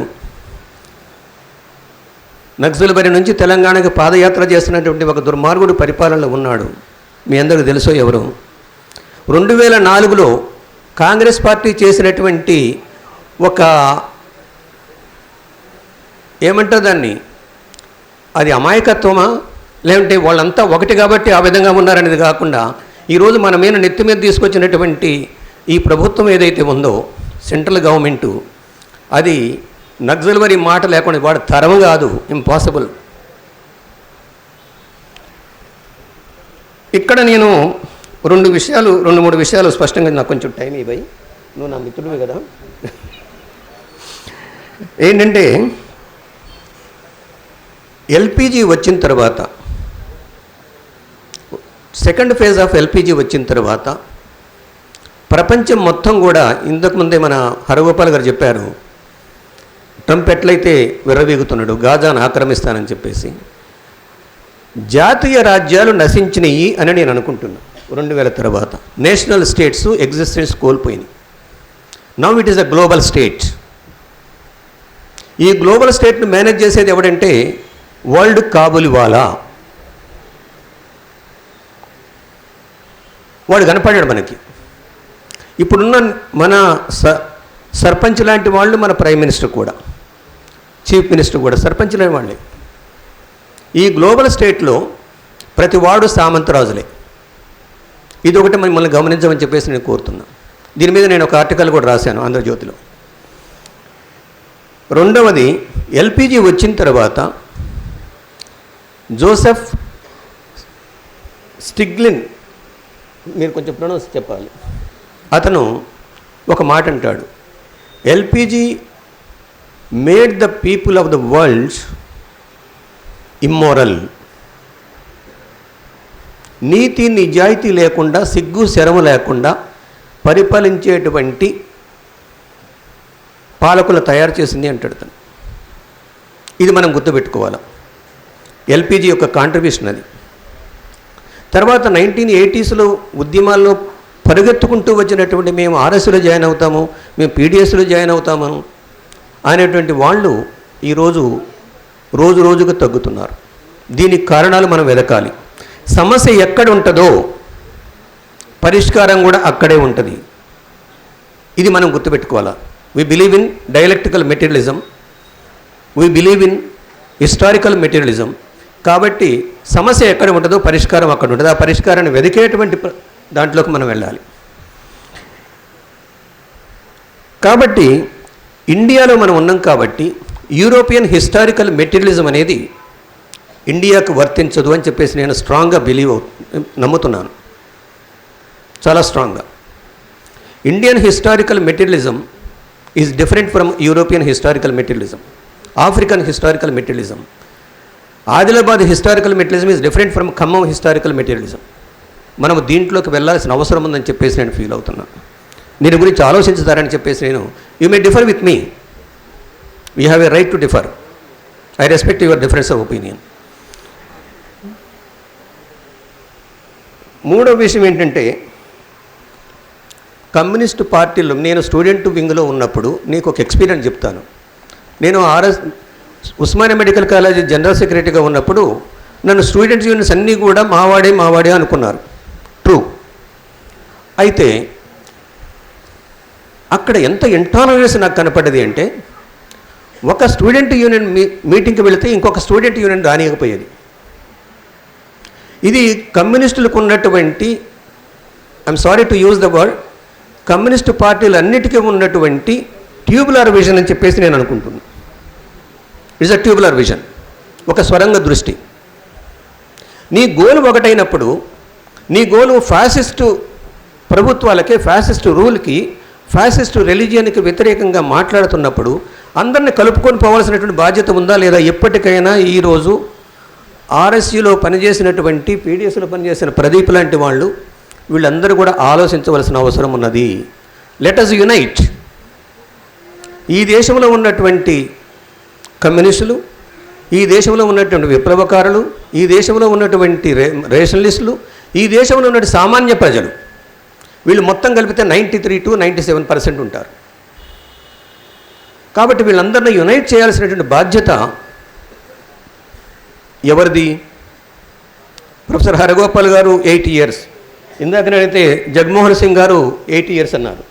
Speaker 1: నక్సల్బరి నుంచి తెలంగాణకి పాదయాత్ర చేస్తున్నటువంటి ఒక దుర్మార్గుడు పరిపాలనలో ఉన్నాడు. మీ అందరికీ తెలుసో ఎవరు. 2004లో కాంగ్రెస్ పార్టీ చేసినటువంటి ఒక ఏమంటారు దాన్ని, అది అమాయకత్వమా లేదంటే వాళ్ళంతా ఒకటి కాబట్టి ఆ విధంగా ఉన్నారనేది కాకుండా, ఈరోజు మన మీద నెత్తి మీద తీసుకొచ్చినటువంటి ఈ ప్రభుత్వం ఏదైతే ఉందో సెంట్రల్ గవర్నమెంటు, అది నక్సల్బరీ మాట లేకుండా వాడు తరం కాదు, ఇంపాసిబుల్. ఇక్కడ నేను రెండు మూడు విషయాలు స్పష్టంగా, నాకు కొంచెం టైం ఇవ్వయి, నువ్వు నా మిత్రుడివి కదా. ఏంటంటే ఎల్పిజి వచ్చిన తర్వాత, సెకండ్ ఫేజ్ ఆఫ్ ఎల్పిజి వచ్చిన తర్వాత ప్రపంచం మొత్తం కూడా, ఇంతకుముందే మన హరగోపాల్ గారు చెప్పారు, ట్రంప్ ఎట్లయితే విర్రవీగుతున్నాడు గాజాను ఆక్రమిస్తానని చెప్పేసి, జాతీయ రాజ్యాలు నశించినవి అని నేను అనుకుంటున్నాను. 2000 తర్వాత నేషనల్ స్టేట్స్ ఎగ్జిస్టెన్స్ కోల్పోయినాయి. Now it is a global state. ఈ గ్లోబల్ స్టేట్ను మేనేజ్ చేసేది ఎవడంటే వరల్డ్ కాబూలివాలా. వాడు కనపడాడు మనకి. ఇప్పుడున్న మన సర్పంచ్ లాంటి వాళ్ళు మన ప్రైమ్ మినిస్టర్ కూడా, చీఫ్ మినిస్టర్ కూడా సర్పంచ్ లాంటి వాళ్ళే. ఈ గ్లోబల్ స్టేట్లో ప్రతి వాడు సామంతరాజులే. ఇది ఒకటి మిమ్మల్ని గమనించమని చెప్పేసి నేను కోరుతున్నా. దీని మీద నేను ఒక ఆర్టికల్ కూడా రాశాను ఆంధ్రజ్యోతిలో. రెండవది, ఎల్పిజి వచ్చిన తర్వాత జోసెఫ్ స్టిగ్లిన్, మీరు కొంచెం ప్రొనౌన్స్ చెప్పాలి, అతను ఒక మాట అంటాడు, LPG made the people of the world immoral. నీతి నిజాయితీ లేకుండా, సిగ్గు శరము లేకుండా పరిపాలించేటువంటి పాలకులు తయారు చేసింది అంటాడు తను. ఇది మనం గుర్తుపెట్టుకోవాలి. ఎల్పిజి యొక్క కాంట్రిబ్యూషన్ అది. తర్వాత 1980sలో ఉద్యమాల్లో పరిగెత్తుకుంటూ వచ్చినటువంటి మేము ఆర్ఎస్లో జాయిన్ అవుతాము, మేము పీడిఎస్లో జాయిన్ అవుతాము అనేటువంటి వాళ్ళు ఈరోజు రోజు రోజుకు తగ్గుతున్నారు. దీనికి కారణాలు మనం వెతకాలి. సమస్య ఎక్కడ ఉంటుందో పరిష్కారం కూడా అక్కడే ఉంటుంది. ఇది మనం గుర్తుపెట్టుకోవాలా. We believe in dialectical materialism, we believe in historical materialism. కాబట్టి సమస్య ఎక్కడ ఉంటుందో పరిష్కారం అక్కడ ఉంటుంది. ఆ పరిష్కారాన్ని వెతికేటువంటి దాంట్లోకి మనం వెళ్ళాలి. కాబట్టి ఇండియాలో మనం ఉన్నాం కాబట్టి యూరోపియన్ హిస్టారికల్ మెటీరియలిజం అనేది ఇండియాకు వర్తించదు అని చెప్పేసి నేను స్ట్రాంగ్గా నమ్ముతున్నాను, చాలా స్ట్రాంగ్గా. Indian historical materialism is different from European historical materialism, African historical materialism. Adilabad historical materialism is different from Khammam historical materialism. మనం దీంట్లోకి వెళ్ళాల్సిన అవసరం ఉందని చెప్పేసి నేను ఫీల్ అవుతున్నాను. దీని గురించి ఆలోచించుతారని చెప్పేసి నేను, you may differ with me, you have a right to differ, I respect your difference of opinion. మూడో విషయం ఏంటంటే, కమ్యూనిస్ట్ పార్టీలో నేను స్టూడెంట్ వింగ్లో ఉన్నప్పుడు నీకు ఒక ఎక్స్పీరియన్స్ చెప్తాను. నేను ఉస్మానియా మెడికల్ కాలేజీ జనరల్ సెక్రటరీగా ఉన్నప్పుడు నన్ను స్టూడెంట్స్ యూనియన్స్ అన్నీ కూడా మావాడే అనుకున్నారు. ట్రూ. అయితే అక్కడ ఎంత ఇంటాలరెన్స్ నాకు కనపడ్డది అంటే, ఒక స్టూడెంట్ యూనియన్ మీటింగ్కి వెళితే ఇంకొక స్టూడెంట్ యూనియన్ రానియకపోయేది. ఇది కమ్యూనిస్టులకు ఉన్నటువంటి, I'm sorry to use the word, communist పార్టీలు అన్నిటికీ ఉన్నటువంటి ట్యూబులర్ విజన్ అని చెప్పేసి నేను అనుకుంటున్నాను. ఇట్స్ అ ట్యూబులర్ విజన్, ఒక స్వరంగ దృష్టి. నీ గోలు ఒకటైనప్పుడు, నీ గోలు ఫ్యాసిస్టు ప్రభుత్వాలకే, ఫ్యాసిస్టు రూల్కి, ఫ్యాసిస్టు రిలీజియన్కి వ్యతిరేకంగా మాట్లాడుతున్నప్పుడు అందరిని కలుపుకొని పోవాల్సినటువంటి బాధ్యత ఉందా లేదా? ఎప్పటికైనా ఈరోజు ఆర్ఎస్యూలో పనిచేసినటువంటి, పీడిఎస్లో పనిచేసిన ప్రదీప్ లాంటి వాళ్ళు, వీళ్ళందరూ కూడా ఆలోచించవలసిన అవసరం ఉన్నది. Let us unite. ఈ దేశంలో ఉన్నటువంటి కమ్యూనిస్టులు, ఈ దేశంలో ఉన్నటువంటి విప్లవకారులు, ఈ దేశంలో ఉన్నటువంటి రేషనలిస్టులు, ఈ దేశంలో ఉన్నటువంటి సామాన్య ప్రజలు, వీళ్ళు మొత్తం కలిపితే 93 to 97% ఉంటారు. కాబట్టి వీళ్ళందరినీ యునైట్ చేయాల్సినటువంటి బాధ్యత ఎవరిది? ప్రొఫెసర్ హరగోపాల్ గారు 8 years, ఇందాకనైతే జగన్మోహన్ సింగ్ గారు 8 years అన్నారు.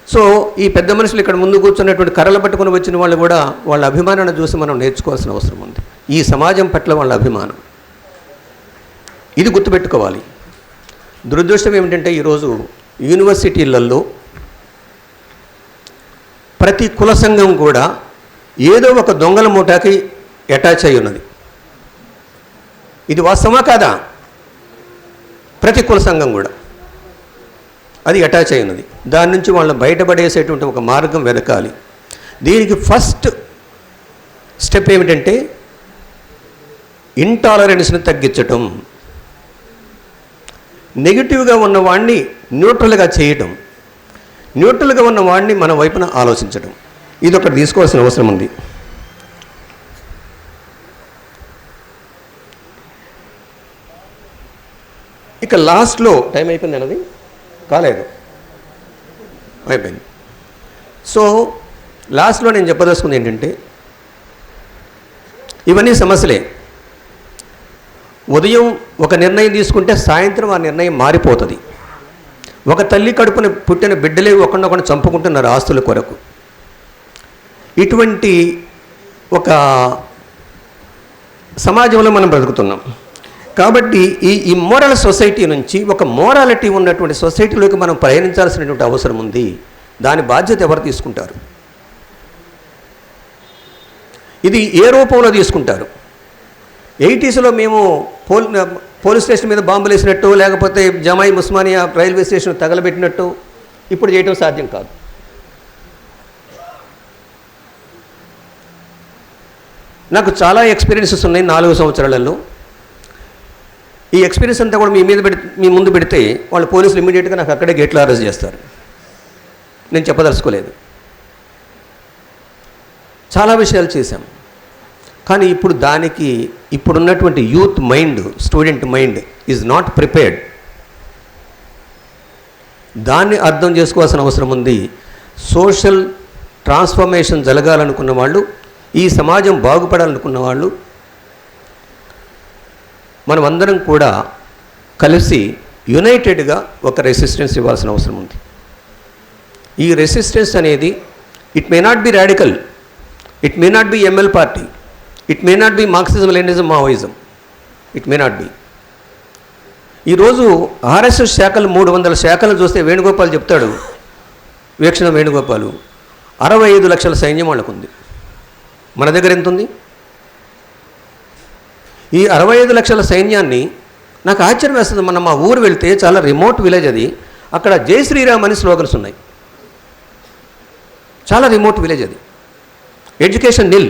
Speaker 1: సో ఈ పెద్ద మనుషులు ఇక్కడ ముందు కూర్చున్నటువంటి కర్రలు పట్టుకుని వచ్చిన వాళ్ళు కూడా వాళ్ళ అభిమానాన్ని చూసి మనం నేర్చుకోవాల్సిన అవసరం ఉంది. ఈ సమాజం పట్ల వాళ్ళ అభిమానం, ఇది గుర్తుపెట్టుకోవాలి. దురదృష్టం ఏమిటంటే ఈరోజు యూనివర్సిటీలలో ప్రతి కుల సంఘం కూడా ఏదో ఒక దొంగల మూటకి అటాచ్ అయి ఉన్నది. ఇది వాస్తవమా కాదా? ప్రతికూల సంఘం కూడా అది అటాచ్ అయి ఉన్నది. దాని నుంచి వాళ్ళని బయటపడేసేటువంటి ఒక మార్గం వెతకాలి. దీనికి ఫస్ట్ స్టెప్ ఏమిటంటే ఇంటాలరెన్స్ని తగ్గించటం, నెగిటివ్గా ఉన్నవాడిని న్యూట్రల్గా చేయటం, న్యూట్రల్గా ఉన్నవాడిని మన వైపున ఆలోచించడం, ఇది ఒకటి తీసుకోవాల్సిన అవసరం ఉంది. ఇక లాస్ట్లో టైం అయిపోయింది అన్నది కాలేదు, అయిపోయింది. సో లాస్ట్లో నేను చెప్పదలుచుకుంది ఏంటంటే ఇవన్నీ సమస్యలే. ఉదయం ఒక నిర్ణయం తీసుకుంటే సాయంత్రం ఆ నిర్ణయం మారిపోతుంది. ఒక తల్లి కడుపున పుట్టిన బిడ్డలే ఒకరినొకరిని చంపుకుంటున్నారు ఆస్తుల కొరకు. ఇటువంటి ఒక సమాజంలో మనం బ్రతుకుతున్నాం. కాబట్టి ఈ ఇమ్మోరల్ సొసైటీ నుంచి ఒక మోరాలిటీ ఉన్నటువంటి సొసైటీలోకి మనం ప్రయాణించాల్సినటువంటి అవసరం ఉంది. దాని బాధ్యత ఎవరు తీసుకుంటారు? ఇది ఏ రూపంలో తీసుకుంటారు? 80sలో మేము పోలీస్ స్టేషన్ మీద బాంబులు వేసినట్టు, లేకపోతే జమాయి ఉస్మానియా రైల్వే స్టేషన్ తగలబెట్టినట్టు ఇప్పుడు చేయటం సాధ్యం కాదు. నాకు చాలా ఎక్స్పీరియన్సెస్ ఉన్నాయి 4 సంవత్సరాలలో. ఈ ఎక్స్పీరియన్స్ అంతా కూడా మీ ముందు పెడితే వాళ్ళు పోలీసులు ఇమీడియట్గా నాకు అక్కడే గేట్లో అరెస్ట్ చేస్తారు. నేను చెప్పదలుచుకోలేదు. చాలా విషయాలు చేశాం. కానీ ఇప్పుడు దానికి ఇప్పుడున్నటువంటి youth mind, student mind is not prepared. దాన్ని అర్థం చేసుకోవాల్సిన అవసరం ఉంది. సోషల్ ట్రాన్స్ఫర్మేషన్ జరగాలనుకున్న వాళ్ళు, ఈ సమాజం బాగుపడాలనుకున్న వాళ్ళు, మనమందరం కూడా కలిసి యునైటెడ్గా ఒక రెసిస్టెన్స్ ఇవ్వాల్సిన అవసరం ఉంది. ఈ రెసిస్టెన్స్ అనేది it may not be radical, it may not be ML party, it may not be Marxism, Leninism, Maoism, it may not be. ఈరోజు ఆర్ఎస్ఎస్ శాఖలు 300 శాఖలు చూస్తే వేణుగోపాల్ చెప్తాడు, వీక్షణ వేణుగోపాలు, 65 లక్షల సైన్యం వాళ్ళకుంది. మన దగ్గర ఎంత ఉంది? ఈ 65 లక్షల సైన్యాన్ని నాకు ఆశ్చర్యం వేస్తుంది. మనం మా ఊరు వెళ్తే చాలా రిమోట్ విలేజ్ అది, అక్కడ జై శ్రీరామ్ అని స్లోగన్స్ ఉన్నాయి. చాలా రిమోట్ విలేజ్ అది, ఎడ్యుకేషన్ నిల్.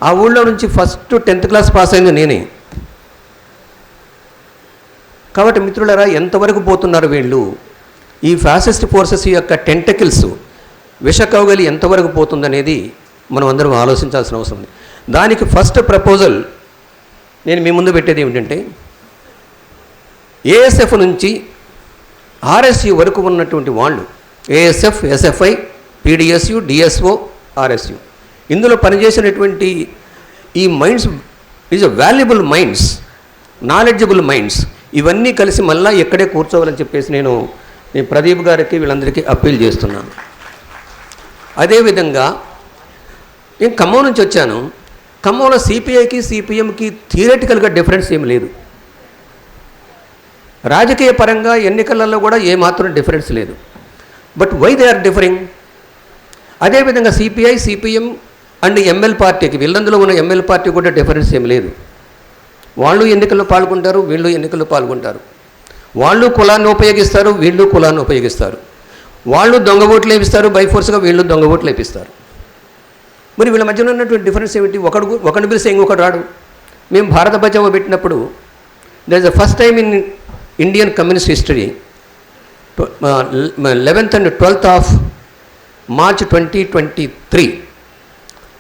Speaker 1: ఆ ఊళ్ళో నుంచి ఫస్ట్ 10th క్లాస్ పాస్ అయింది నేనే. కాబట్టి మిత్రులారా, ఎంతవరకు పోతున్నారు వీళ్ళు? ఈ ఫ్యాసిస్ట్ ఫోర్సెస్ యొక్క టెంటకిల్స్, విషకౌగలి ఎంతవరకు పోతుందనేది మనం అందరం ఆలోచించాల్సిన అవసరం ఉంది. దానికి ఫస్ట్ ప్రపోజల్ నేను మీ ముందు పెట్టేది ఏమిటంటే, ఏఎస్ఎఫ్ నుంచి ఆర్ఎస్యు వరకు ఉన్నటువంటి వాళ్ళు, ASF, SFI, PDSU, DSO, RSU, ఇందులో పనిచేసినటువంటి ఈ minds is a valuable minds, knowledgeable minds, ఇవన్నీ కలిసి మళ్ళీ ఎక్కడే కూర్చోవాలని చెప్పేసి నేను ప్రదీప్ గారికి వీళ్ళందరికీ అప్పీల్ చేస్తున్నాను. అదేవిధంగా నేను ఖమ్మం నుంచి వచ్చాను. ఖమ్మంలో సిపిఐకి సిపిఎంకి థియరిటికల్గా డిఫరెన్స్ ఏమి లేదు. రాజకీయ పరంగా ఎన్నికలలో కూడా ఏమాత్రం డిఫరెన్స్ లేదు. But why they are differing? అదేవిధంగా సిపిఐ, సిపిఎం అండ్ ఎంఎల్ పార్టీకి, వీళ్ళందులో ఉన్న ఎంఎల్ పార్టీ కూడా డిఫరెన్స్ ఏమి లేదు. వాళ్ళు ఎన్నికల్లో పాల్గొంటారు, వీళ్ళు ఎన్నికల్లో పాల్గొంటారు. వాళ్ళు కులాన్ని ఉపయోగిస్తారు, వీళ్ళు కులాన్ని ఉపయోగిస్తారు. వాళ్ళు దొంగ ఓట్లు వేపిస్తారు బైఫోర్స్గా, వీళ్ళు దొంగ ఓట్లు వేపిస్తారు. మరి వీళ్ళ మధ్యలో ఉన్నటువంటి డిఫరెన్స్ ఏమిటి? ఒకడిని పిలిస్తే ఇంకొకటి రాడు. మేము భారత బచావో పెట్టినప్పుడు there is the first time in Indian communist history 11th and 12th of March 2023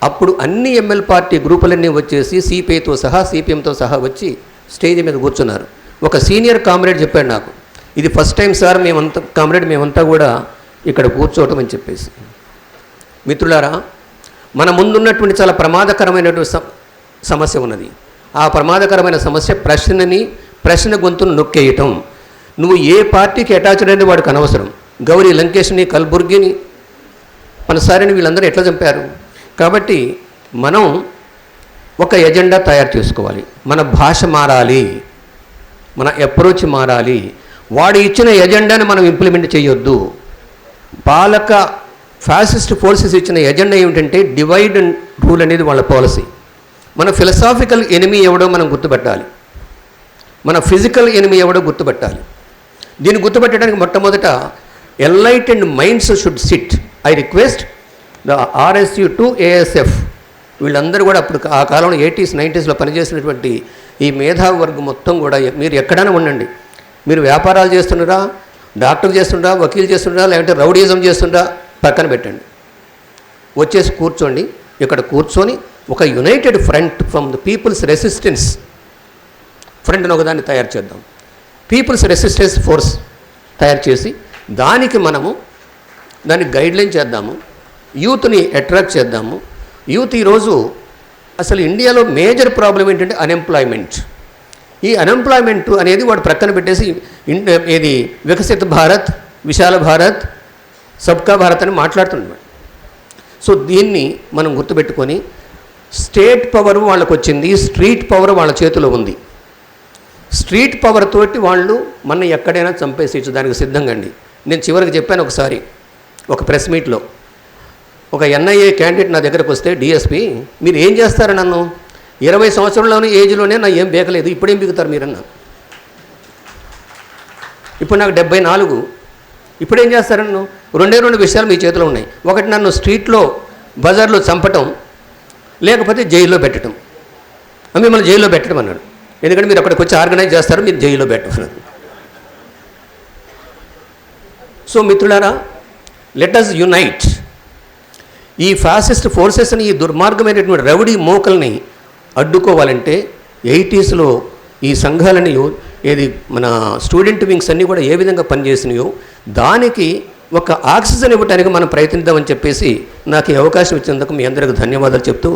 Speaker 1: అప్పుడు అన్ని ఎంఎల్ పార్టీ గ్రూపులన్నీ వచ్చేసి సిపిఐతో సహా, సిపిఎంతో సహా వచ్చి స్టేజ్ మీద కూర్చున్నారు. ఒక సీనియర్ కామ్రేడ్ చెప్పాడు నాకు, ఇది ఫస్ట్ టైం సార్ మేమంతా కూడా ఇక్కడ కూర్చోవటం అని చెప్పేసి. మిత్రులారా, మన ముందున్నటువంటి చాలా ప్రమాదకరమైనటువంటి సమస్య ఉన్నది. ఆ ప్రమాదకరమైన సమస్య ప్రశ్న గొంతును నొక్కేయటం. నువ్వు ఏ పార్టీకి అటాచ్డ్ అనేది వాడికి అనవసరం. గౌరీ లంకేష్ని, కల్బుర్గిని, పనసారిని వీళ్ళందరూ ఎట్లా చంపారు? కాబట్టి మనం ఒక ఎజెండా తయారు చేసుకోవాలి. మన భాష మారాలి, మన అప్రోచ్ మారాలి. వాడు ఇచ్చిన ఎజెండాని మనం ఇంప్లిమెంట్ చేయొద్దు. ఫ్యాసిస్ట్ ఫోర్సెస్ ఇచ్చిన ఎజెండా ఏమిటంటే డివైడ్ అండ్ రూల్ అనేది వాళ్ళ పాలసీ. మన ఫిలసాఫికల్ ఎనిమీ ఎవడో మనం గుర్తుపెట్టాలి, మన ఫిజికల్ ఎనిమీ ఎవడో గుర్తుపెట్టాలి. దీన్ని గుర్తుపెట్టడానికి మొట్టమొదట enlightened minds should SIT. I request the RSU to ASF వీళ్ళందరూ కూడా అప్పుడు ఆ కాలంలో 80s 90sలో పనిచేసినటువంటి ఈ మేధావి వర్గం మొత్తం కూడా, మీరు ఎక్కడైనా ఉండండి, మీరు వ్యాపారాలు చేస్తున్నారా, డాక్టర్ చేస్తుండ్రా, వకీలు చేస్తుండ్రా, లేదంటే రౌడీజం చేస్తుండ్రా, పక్కన పెట్టండి, వచ్చేసి కూర్చోండి. ఇక్కడ కూర్చొని ఒక united front from the people's resistance ఫ్రంట్ని ఒకదాన్ని తయారు చేద్దాం. పీపుల్స్ రెసిస్టెన్స్ ఫోర్స్ తయారు చేసి దానికి మనము దానికి గైడ్లైన్ చేద్దాము, యూత్ని అట్రాక్ట్ చేద్దాము. యూత్ ఈరోజు అసలు ఇండియాలో మేజర్ ప్రాబ్లం ఏంటంటే అన్ఎంప్లాయ్మెంట్. ఈ అన్ఎంప్లాయ్మెంట్ అనేది వాడు ప్రక్కన పెట్టేసి ఏది వికసిత భారత్, విశాల భారత్, సబ్కా భారత్ అని మాట్లాడుతున్నాడు. సో దీన్ని మనం గుర్తుపెట్టుకొని, స్టేట్ పవర్ వాళ్ళకు వచ్చింది, స్ట్రీట్ పవర్ వాళ్ళ చేతిలో ఉంది. స్ట్రీట్ పవర్ తోటి వాళ్ళు మన ఎక్కడైనా చంపేసేయచ్చు, దానికి సిద్ధంగా అండి. నేను చివరికి చెప్పాను ఒకసారి ఒక ప్రెస్ మీట్లో, ఒక NIA క్యాండిడేట్ నా దగ్గరకు వస్తే, DSP మీరు ఏం చేస్తారు నన్ను, 20 సంవత్సరంలోనే ఏజ్లోనే నా ఏం బేకలేదు, ఇప్పుడేం బిగుతారు మీరన్నా, ఇప్పుడు నాకు 74, ఇప్పుడేం చేస్తారు నన్ను, రెండు విషయాలు మీ చేతిలో ఉన్నాయి. ఒకటి నన్ను స్ట్రీట్లో బజార్లో చంపటం, లేకపోతే జైల్లో పెట్టడం. మిమ్మల్ని జైల్లో పెట్టడం అన్నాడు. ఎందుకంటే మీరు అక్కడికి వచ్చి ఆర్గనైజ్ చేస్తారు, మీరు జైల్లో పెట్టమన్నారు. సో మిత్రులారా, లెట్ అస్ యునైట్. ఈ ఫ్యాసిస్ట్ ఫోర్సెస్ని, ఈ దుర్మార్గమైనటువంటి రౌడీ మోకల్ని అడ్డుకోవాలంటే 80sలో ఈ సంఘాలని ఏది మన స్టూడెంట్ వింగ్స్ అన్నీ కూడా ఏ విధంగా పనిచేసినాయో దానికి ఒక ఆక్సిజన్ ఇవ్వడానికి మనం ప్రయత్నిద్దామని చెప్పేసి నాకు ఈ అవకాశం ఇచ్చినందుకు మీ అందరికీ ధన్యవాదాలు చెప్తూ